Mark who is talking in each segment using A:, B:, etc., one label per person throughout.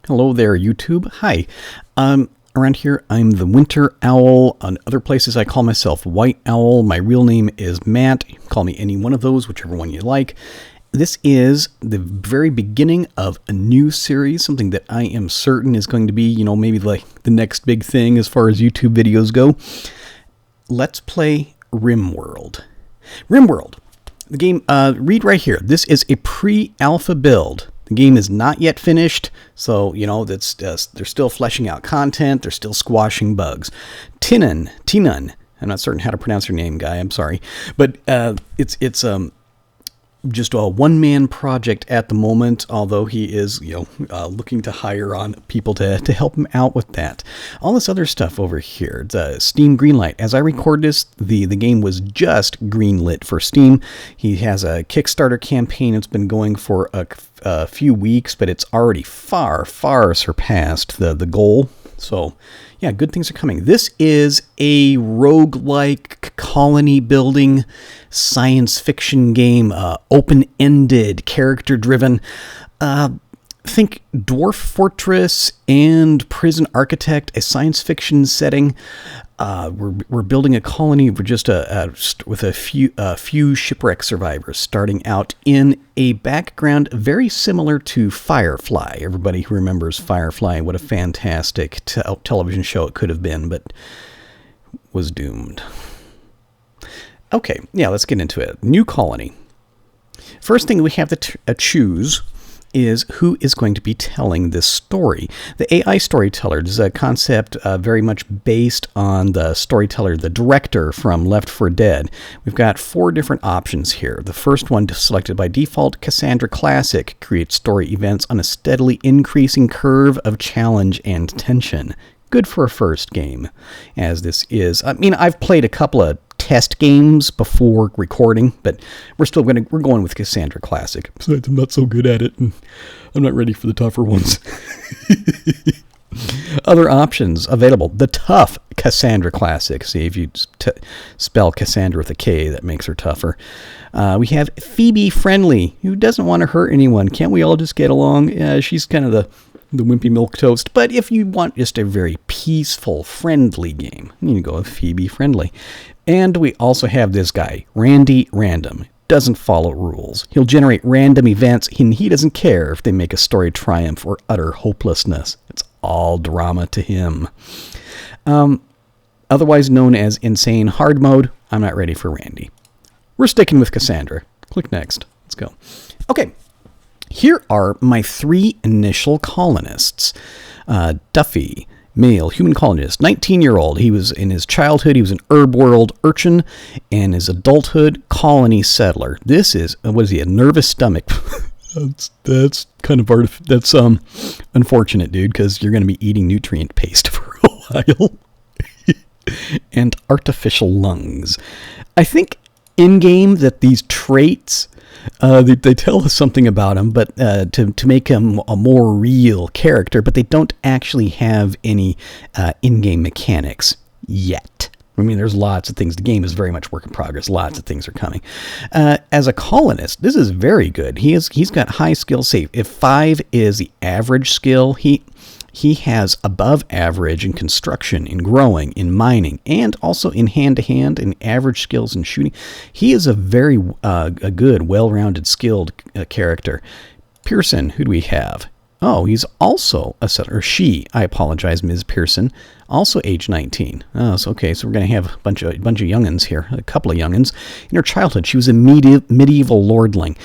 A: Hello there, YouTube. Hi. Around here, I'm the Winter Owl. On other places, I call myself White Owl. My real name is Matt. You can call me any one of those, whichever one you like. This is the very beginning of a new series, something that I am certain is going to be, maybe like the next big thing as far as YouTube videos go. Let's play RimWorld. RimWorld. The game, read right here. This is a pre-alpha build. The game is not yet finished, so, they're still fleshing out content. They're still squashing bugs. Tinan, I'm not certain how to pronounce your name, guy. I'm sorry. But it's just a one-man project at the moment, although he is, looking to hire on people to help him out with that. All this other stuff over here, the Steam Greenlight. As I record this, the game was just greenlit for Steam. He has a Kickstarter campaign. It's been going for a few weeks, but it's already far surpassed the goal. So, yeah, good things are coming. This is a roguelike colony building science fiction game, open-ended, character-driven. Think Dwarf Fortress and Prison Architect, a science fiction setting. We're building a colony with just with a few shipwreck survivors, starting out in a background very similar to Firefly. Everybody who remembers Firefly, what a fantastic television show it could have been, but was doomed. Okay, yeah, let's get into it. New colony. First thing we have to choose is who is going to be telling this story. The AI storyteller is a concept very much based on the storyteller, the director from Left 4 Dead. We've got 4 different options here. The first one, selected by default, Cassandra Classic, creates story events on a steadily increasing curve of challenge and tension. Good for a first game, as this is. I've played a couple of test games before recording, but we're going with Cassandra Classic. Besides, I'm not so good at it, and I'm not ready for the tougher ones. Other options available. The tough Cassandra Classic. See, if you spell Cassandra with a K, that makes her tougher. We have Phoebe Friendly, who doesn't want to hurt anyone. Can't we all just get along? She's kind of the wimpy milquetoast. But if you want just a very peaceful, friendly game, you can go with Phoebe Friendly. And we also have this guy, Randy Random. Doesn't follow rules. He'll generate random events, and he doesn't care if they make a story triumph or utter hopelessness. It's all drama to him. Otherwise known as Insane Hard Mode, I'm not ready for Randy. We're sticking with Cassandra. Click next. Let's go. Okay. Here are my 3 initial colonists. Duffy, male, human colonist, 19-year-old. He was in his childhood, he was an herb world urchin, and his adulthood, colony settler. This is, what is he, a nervous stomach? that's kind of that's unfortunate, dude, because you're going to be eating nutrient paste for a while. And artificial lungs. I think in-game that these traits, they tell us something about him, but to make him a more real character, but they don't actually have any in-game mechanics yet. There's lots of things. The game is very much work in progress. Lots of things are coming. As a colonist, this is very good. He's got high skill save. If 5 is the average skill, he has above average in construction, in growing, in mining, and also in hand-to-hand, in average skills in shooting. He is a very a good, well-rounded, skilled character. Pearson, who do we have? Oh, he's also a settler. She, I apologize, Ms. Pearson, also age 19. Oh, so okay, so we're going to have a bunch of young'uns here, a couple of young'uns. In her childhood, she was a medieval lordling.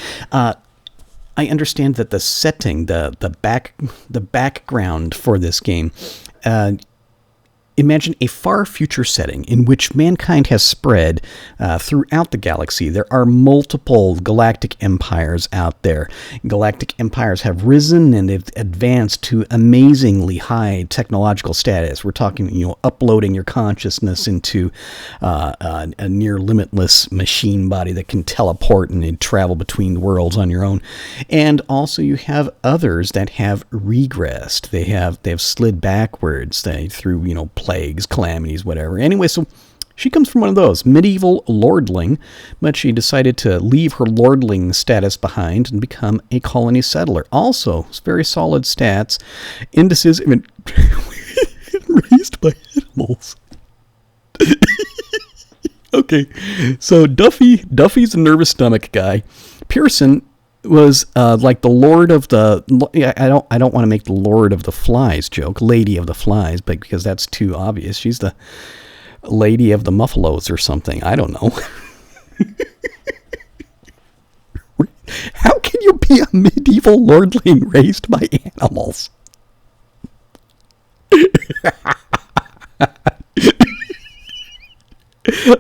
A: I understand that the setting, the background for this game, imagine a far future setting in which mankind has spread throughout the galaxy. There are multiple galactic empires out there. Galactic empires have risen and they've advanced to amazingly high technological status. We're talking, uploading your consciousness into a near limitless machine body that can teleport and travel between worlds on your own. And also you have others that have regressed. They have slid backwards through, plagues, calamities, whatever. Anyway, so She comes from one of those, medieval lordling, but she decided to leave her lordling status behind and become a colony settler. Also, very solid stats, indices raised by animals. Okay, so Duffy's a nervous stomach guy. Pearson was like the Lord of the. I don't want to make the Lord of the Flies joke, Lady of the Flies, but because that's too obvious. She's the Lady of the Muffalos or something. I don't know. How can you be a medieval lordling raised by animals?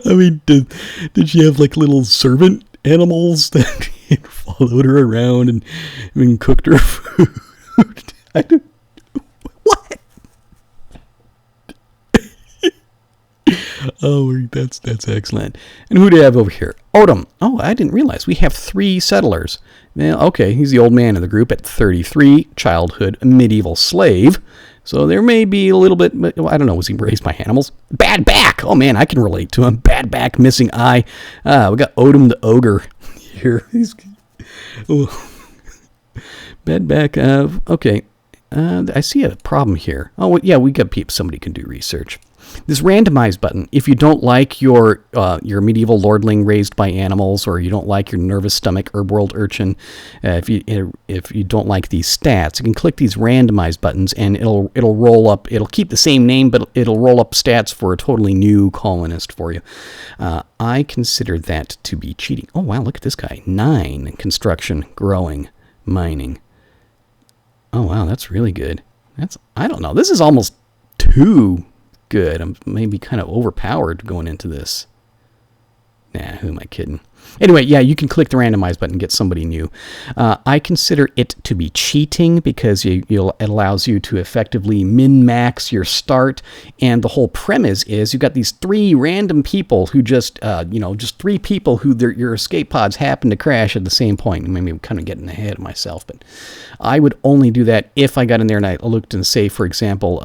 A: I mean, did she have like little servant animals that followed her around and cooked her food? What? Oh, that's excellent. And who do you have over here? Odom. Oh, I didn't realize. We have 3 settlers. Well, okay, he's the old man of the group at 33, childhood medieval slave. So there may be a little bit, but I don't know, was he raised by animals? Bad back! Oh man, I can relate to him. Bad back, missing eye. We got Odom the ogre here. Bad back. Okay. I see a problem here. Oh, yeah, we got somebody can do research. This randomize button, if you don't like your medieval lordling raised by animals, or you don't like your nervous stomach herb world urchin, if you don't like these stats, you can click these randomize buttons and it'll roll up. It'll keep the same name, but it'll roll up stats for a totally new colonist for you. I consider that to be cheating. Oh wow, look at this guy. 9 construction, growing, mining. Oh wow, that's really good. I don't know. This is almost too good. I'm maybe kind of overpowered going into this. Nah, who am I kidding? Anyway, yeah, you can click the randomize button and get somebody new. I consider it to be cheating because it allows you to effectively min-max your start. And the whole premise is you've got these 3 random people who just 3 people who your escape pods happen to crash at the same point. Maybe I'm kind of getting ahead of myself, but I would only do that if I got in there and I looked and say, for example,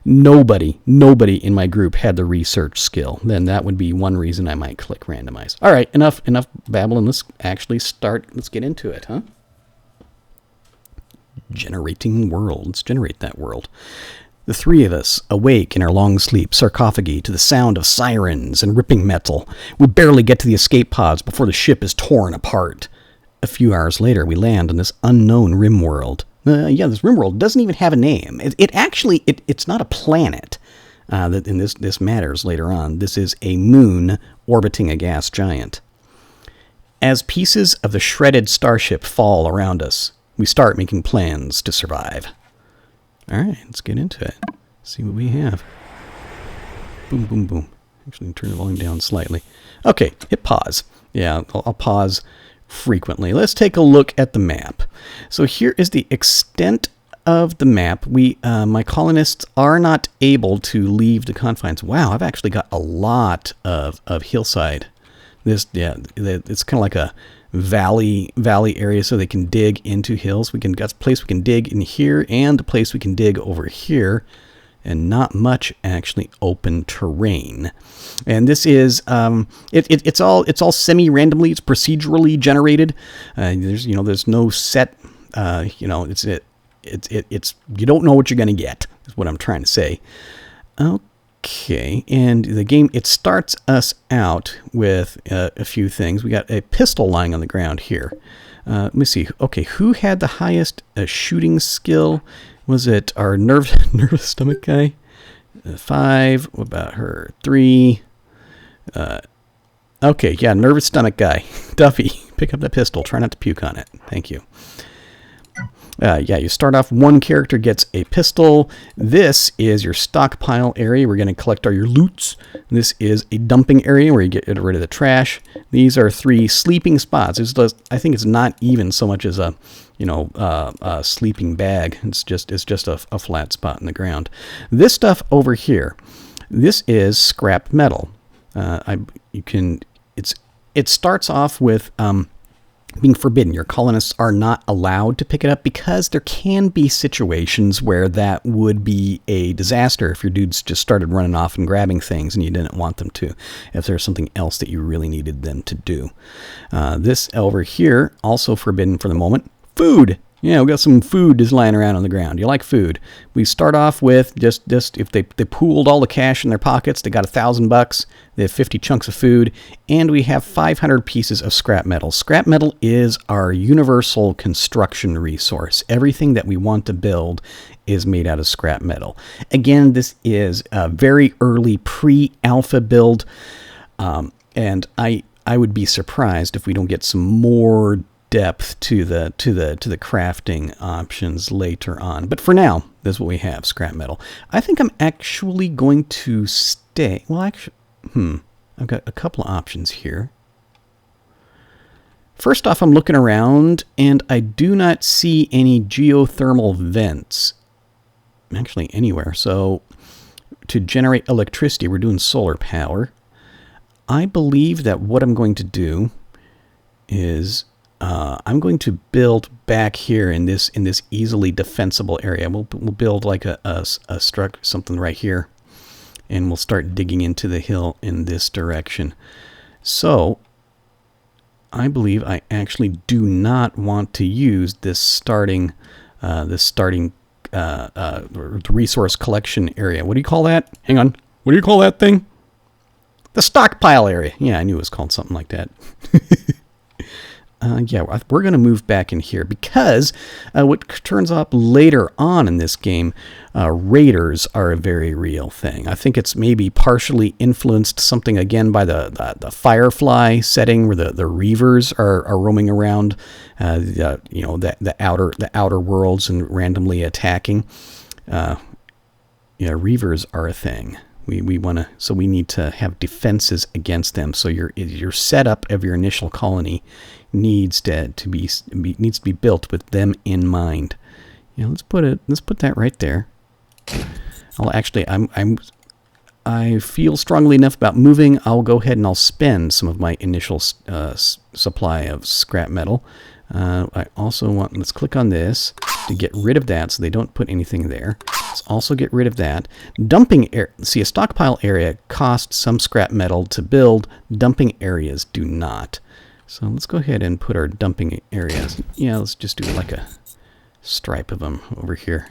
A: nobody in my group had the research skill. Then that would be one reason I might click randomize. All right, enough babbling. Let's actually start. Let's get into it, huh? Generating world. Let's generate that world. The 3 of us, awake in our long sleep sarcophagi to the sound of sirens and ripping metal. We barely get to the escape pods before the ship is torn apart. A few hours later, we land on this unknown RimWorld. This RimWorld doesn't even have a name. It's not a planet. And this matters later on. This is a moon orbiting a gas giant. As pieces of the shredded starship fall around us, we start making plans to survive. All right, let's get into it. See what we have. Boom, boom, boom. Actually, turn the volume down slightly. Okay, hit pause. Yeah, I'll pause frequently. Let's take a look at the map. So here is the extent of the map. My colonists are not able to leave the confines. Wow, I've actually got a lot of hillside. It's kind of like a valley area, so they can dig into hills. Got a place we can dig in here, and a place we can dig over here, and not much actually open terrain. And this is it's all semi-randomly. It's procedurally generated. There's no set. It's you don't know what you're going to get, is what I'm trying to say. Okay, and the game, it starts us out with a few things. We got a pistol lying on the ground here. Let me see. Okay, who had the highest shooting skill? Was it our nervous stomach guy? 5. What about her? 3. Okay, yeah, nervous stomach guy. Duffy, pick up that pistol. Try not to puke on it. Thank you. You start off, one character gets a pistol. This is your stockpile area. We're going to collect all your loots. This is a dumping area where you get rid of the trash. These are 3 sleeping spots. I think it's not even so much as a sleeping bag. It's just a flat spot in the ground. This stuff over here, this is scrap metal. It starts off with being forbidden. Your colonists are not allowed to pick it up because there can be situations where that would be a disaster if your dudes just started running off and grabbing things and you didn't want them to, if there's something else that you really needed them to do. This over here, also forbidden for the moment. Food! Yeah, we got some food just lying around on the ground. You like food. We start off with just if they pooled all the cash in their pockets, they got $1,000. They have 50 chunks of food, and we have 500 pieces of scrap metal. Scrap metal is our universal construction resource. Everything that we want to build is made out of scrap metal. Again, this is a very early pre-alpha build, and I would be surprised if we don't get some more depth to the crafting options later on. But for now, this is what we have, scrap metal. I think I'm actually going to stay. Well, actually, I've got a couple of options here. First off, I'm looking around and I do not see any geothermal vents actually anywhere. So to generate electricity, we're doing solar power. I believe that what I'm going to do is I'm going to build back here in this easily defensible area. We'll build like a something right here, and we'll start digging into the hill in this direction. So I believe I actually do not want to use this starting resource collection area. What do you call that? Hang on. What do you call that thing? The stockpile area. Yeah, I knew it was called something like that. Yeah, we're going to move back in here because what turns up later on in this game, raiders are a very real thing. I think it's maybe partially influenced something again by the Firefly setting where the Reavers are roaming around, the outer worlds and randomly attacking. Yeah, Reavers are a thing. We need to have defenses against them. So your setup of your initial colony needs to be built with them in mind. Yeah, let's put that right there. I feel strongly enough about moving. I'll go ahead and I'll spend some of my initial supply of scrap metal. I also let's click on this to get rid of that so they don't put anything there. Let's also get rid of that. Dumping area. See, a stockpile area costs some scrap metal to build. Dumping areas do not. So let's go ahead and put our dumping areas. Yeah, let's just do like a stripe of them over here.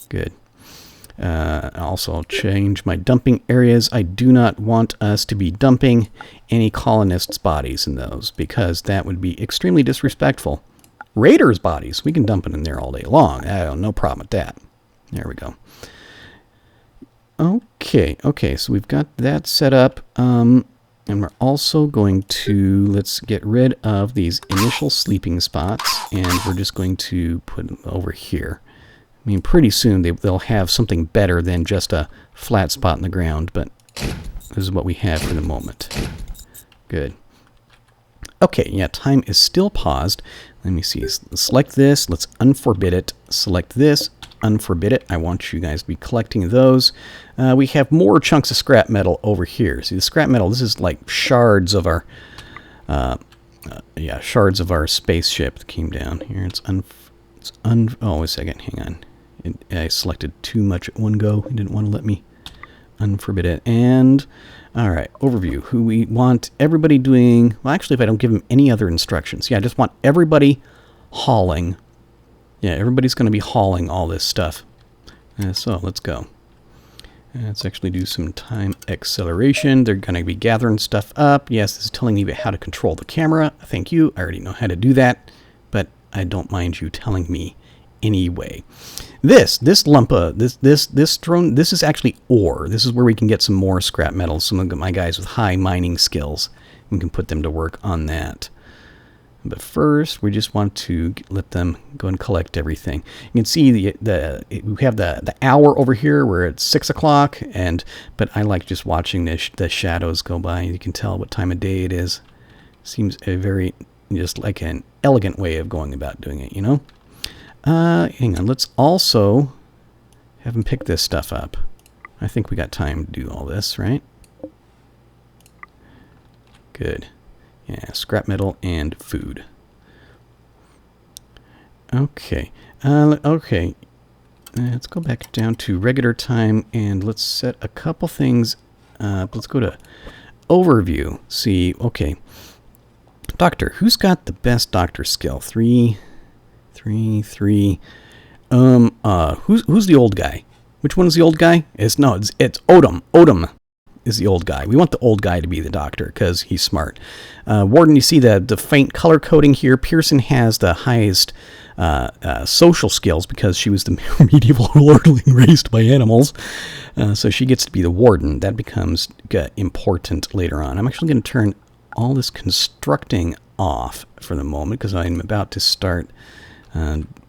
A: Good. Also, I'll change my dumping areas. I do not want us to be dumping any colonists' bodies in those because that would be extremely disrespectful. Raiders' bodies, we can dump it in there all day long. I have no problem with that. There we go. Okay, so we've got that set up. And we're also going to, let's get rid of these initial sleeping spots, and we're just going to put them over here. I mean, pretty soon they'll have something better than just a flat spot in the ground, but this is what we have for the moment. Good. Okay, yeah, time is still paused. Let me see. Select this. Let's unforbid it. Select this. Unforbid it. I want you guys to be collecting those. We have more chunks of scrap metal over here. See, the scrap metal, this is like shards of our shards of our spaceship that came down here. Oh, wait a second. Hang on. I selected too much at one go. It didn't want to let me unforbid it. And all right, overview. Who we want everybody doing. Well, actually, if I don't give them any other instructions, yeah, I just want everybody hauling. Yeah, everybody's going to be hauling all this stuff. So let's go. Let's actually do some time acceleration. They're going to be gathering stuff up. Yes, this is telling me how to control the camera. Thank you. I already know how to do that, but I don't mind you telling me anyway. This drone, this is actually ore. This is where we can get some more scrap metal. Some of my guys with high mining skills, we can put them to work on that. But first, we just want to let them go and collect everything. You can see we have the hour over here where it's 6 o'clock, but I like just watching the shadows go by. You can tell what time of day it is. Seems a very, just like an elegant way of going about doing it, you know? Hang on, let's also have them pick this stuff up. I think we got time to do all this, right? Good. Yeah, scrap metal and food. Okay. Okay. Let's go back down to regular time and let's set a couple things up. Let's go to overview. See, okay. Doctor, who's got the best doctor skill? 3, 3, 3. Who's the old guy? Which one is the old guy? It's Odom. Odom is the old guy. We want the old guy to be the doctor because he's smart. Warden, you see the faint color coding here. Pearson has the highest social skills because she was the medieval lordling raised by animals. So she gets to be the warden. That becomes important later on. I'm actually going to turn all this constructing off for the moment because I'm about to start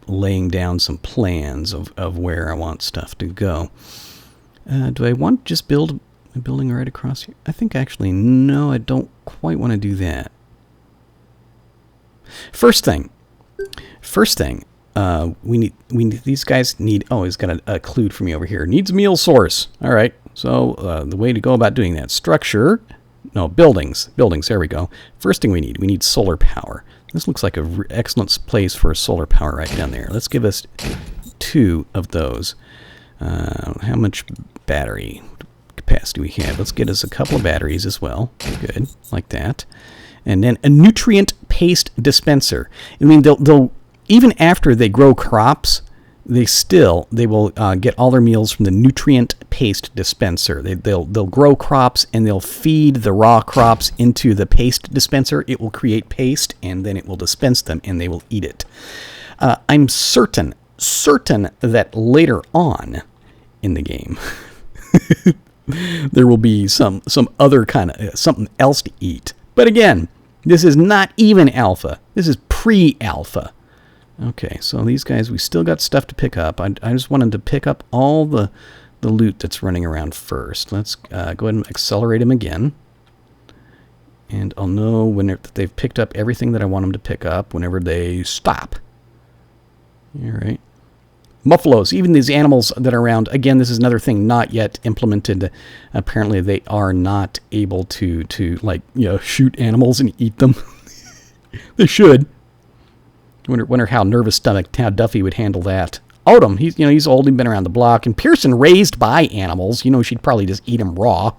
A: laying down some plans of where I want stuff to go. Do I want to just build a building right across here? I think actually, no, I don't quite want to do that. First thing, we need these guys need, oh, he's got a clue for me over here. Needs a meal source. All right, so the way to go about doing that, structure, no, buildings, there we go. First thing we need solar power. This looks like an excellent place for solar power right down there. Let's give us 2 of those. How much battery capacity we have? Let's get us a couple of batteries as well. Good, like that. And then a nutrient paste dispenser. I mean, they'll even after they grow crops, they will get all their meals from the nutrient paste dispenser. They'll grow crops and they'll feed the raw crops into the paste dispenser. It will create paste and then it will dispense them and they will eat it. I'm certain that later on in the game there will be some other kind of something else to eat. But again, this is not even alpha. This is pre-alpha. Okay, so these guys, we still got stuff to pick up. I just wanted to pick up all the loot that's running around first. Let's go ahead and accelerate them again. And I'll know when they've picked up everything that I want them to pick up whenever they stop. All right. Buffaloes, even these animals that are around, again, this is another thing not yet implemented. Apparently they are not able to like, shoot animals and eat them. They should. Wonder how nervous stomach, how Duffy would handle that. Odom, he's old, he's been around the block, and Pearson raised by animals. She'd probably just eat him raw.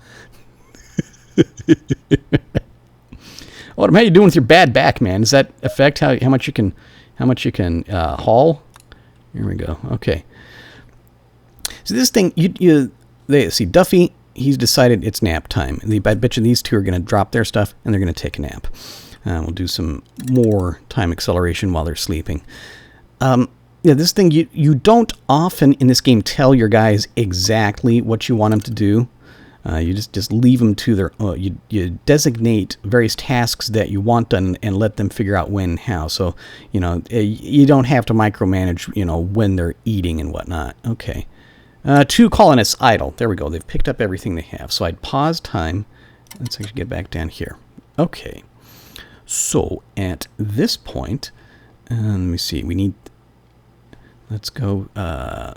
A: Odom, how you doing with your bad back, man? Does that affect how much you can haul? Here we go. Okay. So this thing, they see Duffy. He's decided it's nap time. I bet you these two are going to drop their stuff and they're going to take a nap. We'll do some more time acceleration while they're sleeping. This thing, you don't often in this game tell your guys exactly what you want them to do. You just leave them to their you designate various tasks that you want done and let them figure out when and how. So, you don't have to micromanage, when they're eating and whatnot. Okay. 2 colonists idle. There we go. They've picked up everything they have. So I'd pause time. Let's actually get back down here. Okay. So at this point, let me see. Let's go. I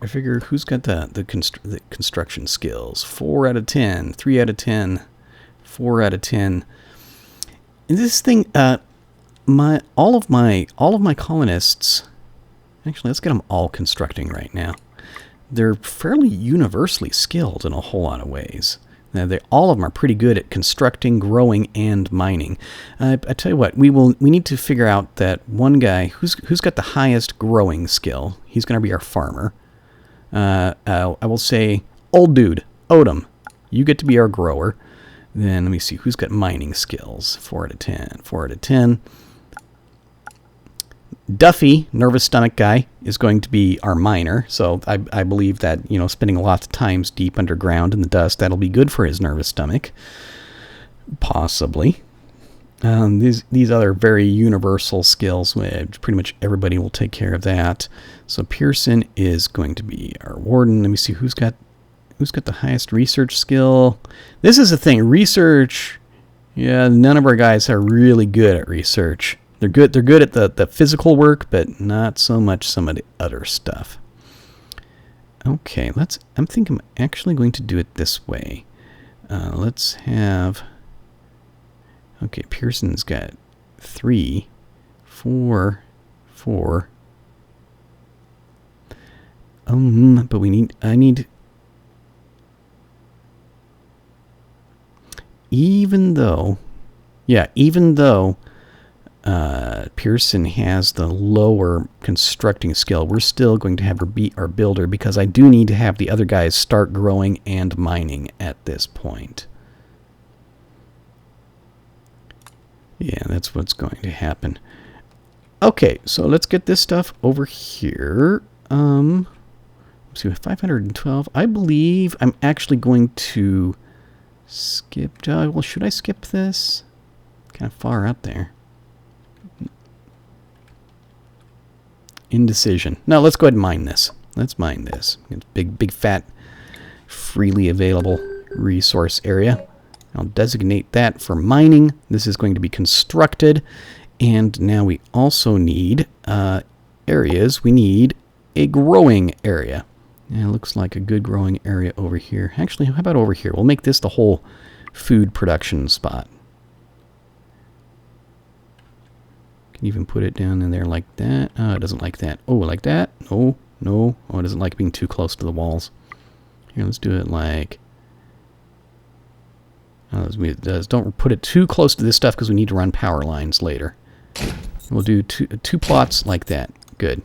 A: figure who's got the construction skills? 4 out of 10, 3 out of 10, 4 out of 10. And this thing, all of my colonists. Actually, let's get them all constructing right now. They're fairly universally skilled in a whole lot of ways. Now, all of them are pretty good at constructing, growing, and mining. I tell you what, we need to figure out that one guy who's got the highest growing skill. He's going to be our farmer. I will say, old dude, Odom, you get to be our grower. Then let me see who's got mining skills. 4 out of 10. 4 out of 10. Duffy, nervous stomach guy, is going to be our miner. So I believe that, spending a lot of times deep underground in the dust, that'll be good for his nervous stomach. Possibly. These other very universal skills, pretty much everybody will take care of that. So Pearson is going to be our warden. Let me see who's got the highest research skill. This is the thing, research. Yeah, none of our guys are really good at research. They're good at the physical work, but not so much some of the other stuff. Okay, I'm thinking I'm actually going to do it this way. Let's have. Okay, Pearson's got 3, 4, 4. But I need... Even though Pearson has the lower constructing skill, we're still going to have her beat our builder because I do need to have the other guys start growing and mining at this point. Yeah, that's what's going to happen. Okay, so let's get this stuff over here. Let's see, 512. I believe I'm actually going to skip. Well, should I skip this? Kind of far up there. Indecision. No, let's go ahead and mine this. Let's mine this. It's big, fat, freely available resource area. I'll designate that for mining. This is going to be constructed. And now we also need areas. We need a growing area. Yeah, it looks like a good growing area over here. Actually, how about over here? We'll make this the whole food production spot. Can you even put it down in there like that? Oh, it doesn't like that. Oh, like that? No, no. Oh, it doesn't like being too close to the walls. Here, let's do it like... Oh, it does. Don't put it too close to this stuff because we need to run power lines later. We'll do two plots like that. Good.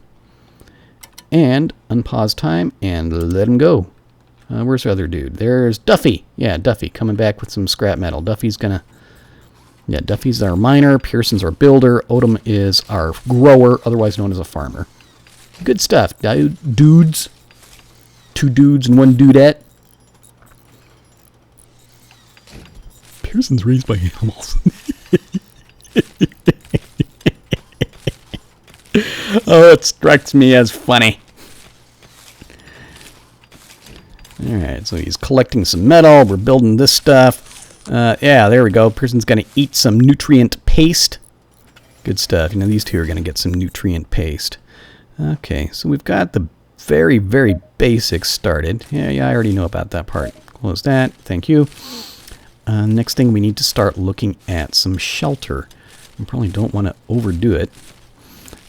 A: And unpause time and let him go. Where's the other dude? There's Duffy. Yeah, Duffy coming back with some scrap metal. Duffy's gonna... Yeah, Duffy's our miner. Pearson's our builder. Odom is our grower, otherwise known as a farmer. Good stuff, dudes. 2 dudes and 1 dudette. Pearson's raised by animals. Oh, it strikes me as funny. Alright, so he's collecting some metal. We're building this stuff. Yeah, there we go. Pearson's going to eat some nutrient paste. Good stuff. You know, these two are going to get some nutrient paste. Okay, so we've got the very, very basics started. Yeah, I already know about that part. Close that. Thank you. Next thing, we need to start looking at some shelter. We probably don't want to overdo it.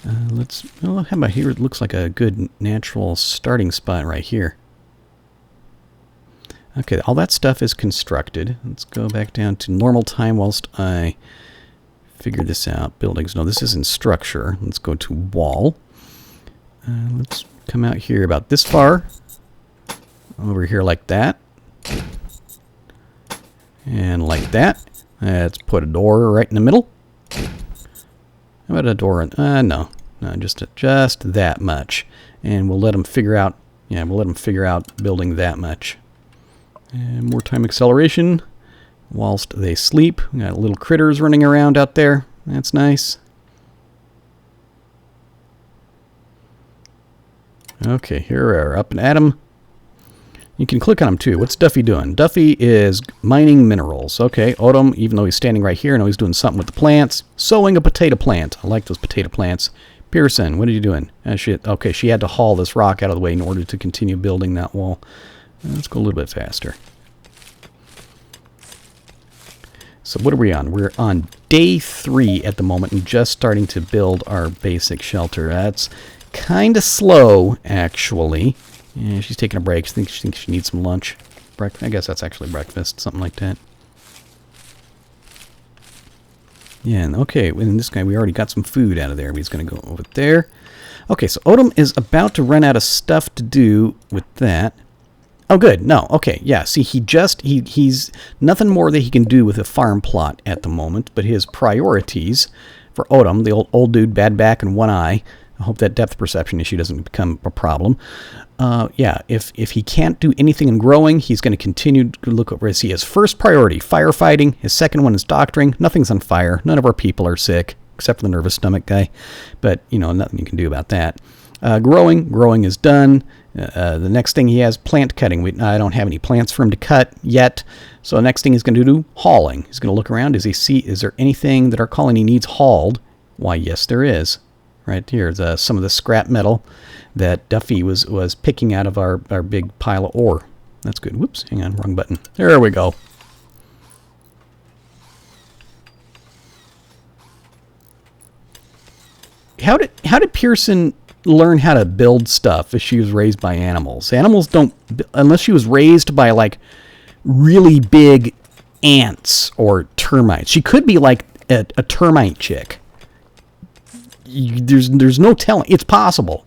A: How about here? It looks like a good natural starting spot right here. Okay, all that stuff is constructed. Let's go back down to normal time whilst I figure this out. Buildings. No, this isn't structure. Let's go to wall. Let's come out here about this far. Over here like that. And like that. Let's put a door right in the middle. How about a door? No, just that much. And we'll let them figure out. Yeah, we'll let them figure out building that much. And more time acceleration whilst they sleep. We got little critters running around out there. That's nice. Okay, here we are up and at 'em. You can click on him too. What's Duffy doing? Duffy is mining minerals. Okay, Odom, even though he's standing right here, I know he's doing something with the plants. Sowing a potato plant. I like those potato plants. Pearson, what are you doing? Okay, she had to haul this rock out of the way in order to continue building that wall. Let's go a little bit faster. So what are we on? We're on day 3 at the moment and just starting to build our basic shelter. That's kind of slow, actually. Yeah, she's taking a break. She thinks she needs some lunch. I guess that's actually breakfast, something like that. Yeah, and okay, and this guy, we already got some food out of there. He's going to go over there. Okay, so Odom is about to run out of stuff to do with that. Oh, good. No. Okay. Yeah. See, he's nothing more that he can do with a farm plot at the moment, but his priorities for Odom, the old dude, bad back and one eye. I hope that depth perception issue doesn't become a problem. Yeah, if he can't do anything in growing, he's going to continue to look over as he has first priority, firefighting. His second one is doctoring. Nothing's on fire. None of our people are sick, except for the nervous stomach guy. But, you know, nothing you can do about that. Growing is done. The next thing he has, plant cutting. I don't have any plants for him to cut yet. So the next thing he's going to do, hauling. He's going to look around. Is there anything that our colony needs hauled? Why, yes, there is. Right here, some of the scrap metal that Duffy was picking out of our big pile of ore. That's good. Whoops, hang on, wrong button. There we go. how did Pearson learn how to build stuff if she was raised by animals? Animals don't, unless she was raised by like really big ants or termites. She could be like a termite chick. There's no telling. It's possible.